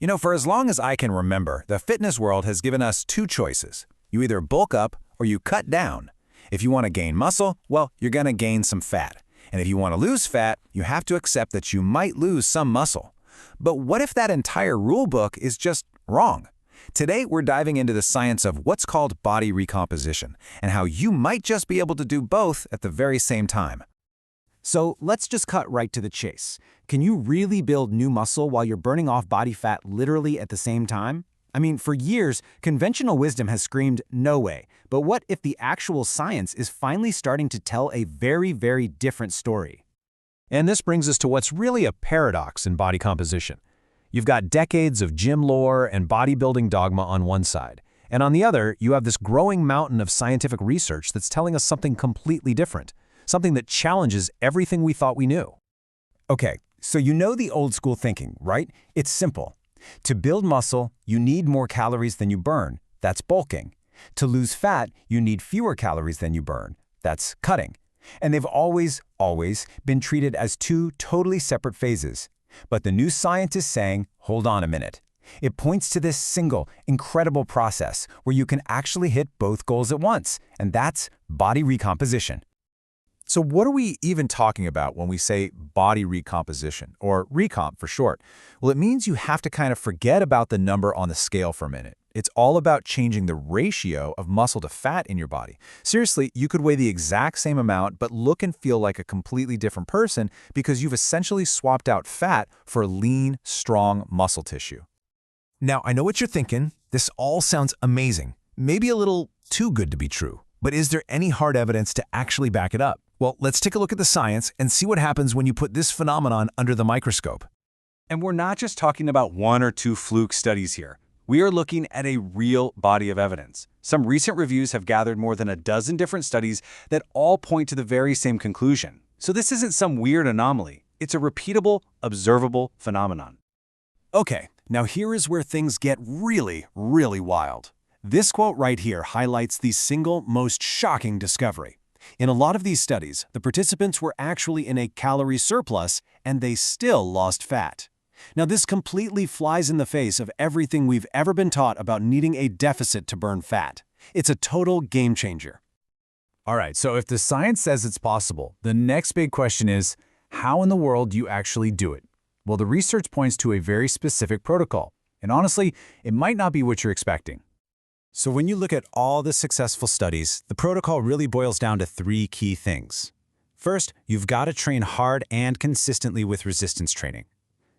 For as long as I can remember, the fitness world has given us two choices. You either bulk up or you cut down. If you want to gain muscle, well, you're going to gain some fat. And if you want to lose fat, you have to accept that you might lose some muscle. But what if that entire rule book is just wrong? Today, we're diving into the science of what's called body recomposition and how you might just be able to do both at the very same time. So let's just cut right to the chase. Can you really build new muscle while you're burning off body fat literally at the same time? I mean, for years, conventional wisdom has screamed, no way. But what if the actual science is finally starting to tell a very, very different story? And this brings us to what's really a paradox in body composition. You've got decades of gym lore and bodybuilding dogma on one side, and on the other, you have this growing mountain of scientific research that's telling us something completely different, something that challenges everything we thought we knew. Okay, so you know the old school thinking, right? It's simple. To build muscle, you need more calories than you burn. That's bulking. To lose fat, you need fewer calories than you burn. That's cutting. And they've always been treated as two totally separate phases. But the new science is saying, hold on a minute. It points to this single, incredible process where you can actually hit both goals at once, and that's body recomposition. So what are we even talking about when we say body recomposition, or recomp for short? Well, it means you have to kind of forget about the number on the scale for a minute. It's all about changing the ratio of muscle to fat in your body. Seriously, you could weigh the exact same amount but look and feel like a completely different person because you've essentially swapped out fat for lean, strong muscle tissue. Now, I know what you're thinking. This all sounds amazing, maybe a little too good to be true. But is there any hard evidence to actually back it up? Well, let's take a look at the science and see what happens when you put this phenomenon under the microscope. And we're not just talking about one or two fluke studies here. We are looking at a real body of evidence. Some recent reviews have gathered more than a dozen different studies that all point to the very same conclusion. So this isn't some weird anomaly. It's a repeatable, observable phenomenon. Okay, now here is where things get really, really wild. This quote right here highlights the single most shocking discovery. In a lot of these studies, the participants were actually in a calorie surplus and they still lost fat. Now, this completely flies in the face of everything we've ever been taught about needing a deficit to burn fat. It's a total game changer. All right, so if the science says it's possible, the next big question is, how in the world do you actually do it? Well, the research points to a very specific protocol. And honestly, it might not be what you're expecting. So when you look at all the successful studies, the protocol really boils down to three key things. First, you've got to train hard and consistently with resistance training.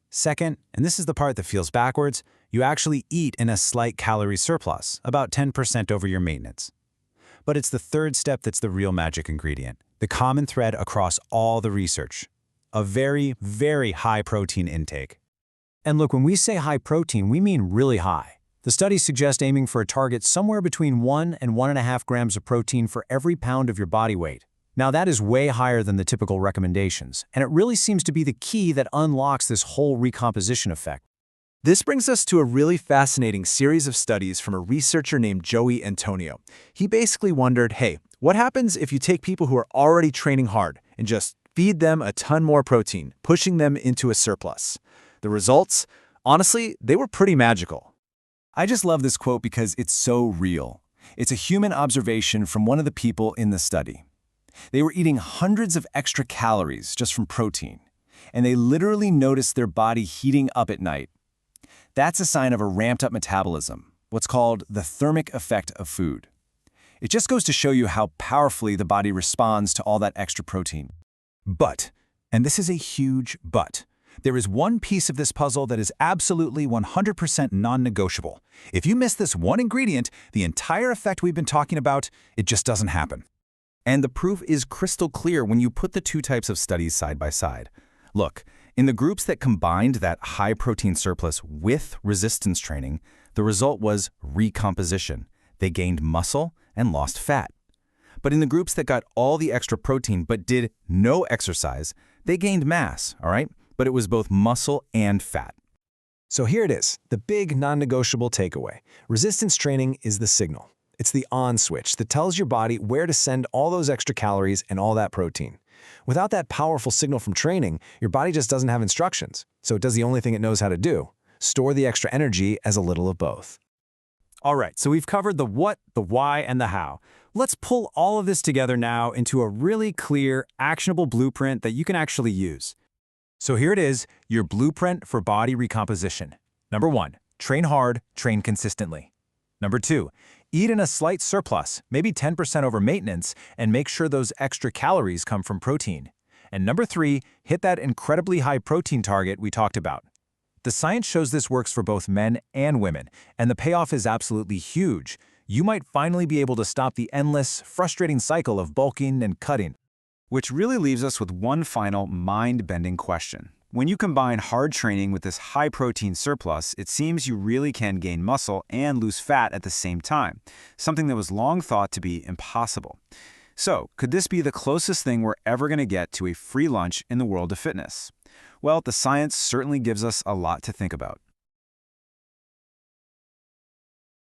Second, and this is the part that feels backwards, you actually eat in a slight calorie surplus, about 10% over your maintenance. But it's the third step that's the real magic ingredient, the common thread across all the research, a very, very high protein intake. And look, when we say high protein, we mean really high. The studies suggest aiming for a target somewhere between 1 and 1.5 grams of protein for every pound of your body weight. Now that is way higher than the typical recommendations, and it really seems to be the key that unlocks this whole recomposition effect. This brings us to a really fascinating series of studies from a researcher named Joey Antonio. He basically wondered, hey, what happens if you take people who are already training hard and just feed them a ton more protein, pushing them into a surplus? The results? Honestly, they were pretty magical. I just love this quote because it's so real. It's a human observation from one of the people in the study. They were eating hundreds of extra calories just from protein, and they literally noticed their body heating up at night. That's a sign of a ramped-up metabolism, what's called the thermic effect of food. It just goes to show you how powerfully the body responds to all that extra protein. But, and this is a huge but, there is one piece of this puzzle that is absolutely 100% non-negotiable. If you miss this one ingredient, the entire effect we've been talking about, it just doesn't happen. And the proof is crystal clear when you put the two types of studies side by side. Look, in the groups that combined that high protein surplus with resistance training, the result was recomposition. They gained muscle and lost fat. But in the groups that got all the extra protein but did no exercise, they gained mass, all right? But it was both muscle and fat. So here it is, the big non-negotiable takeaway. Resistance training is the signal. It's the on switch that tells your body where to send all those extra calories and all that protein. Without that powerful signal from training, your body just doesn't have instructions, so it does the only thing it knows how to do: store the extra energy as a little of both. All right, so we've covered the what, the why, and the how. Let's pull all of this together now into a really clear, actionable blueprint that you can actually use. So here it is, your blueprint for body recomposition. Number 1, train hard, train consistently. Number 2, eat in a slight surplus, maybe 10% over maintenance, and make sure those extra calories come from protein. And number 3, hit that incredibly high protein target we talked about. The science shows this works for both men and women, and the payoff is absolutely huge. You might finally be able to stop the endless, frustrating cycle of bulking and cutting. Which really leaves us with one final mind-bending question. When you combine hard training with this high-protein surplus, it seems you really can gain muscle and lose fat at the same time, something that was long thought to be impossible. So, could this be the closest thing we're ever going to get to a free lunch in the world of fitness? Well, the science certainly gives us a lot to think about.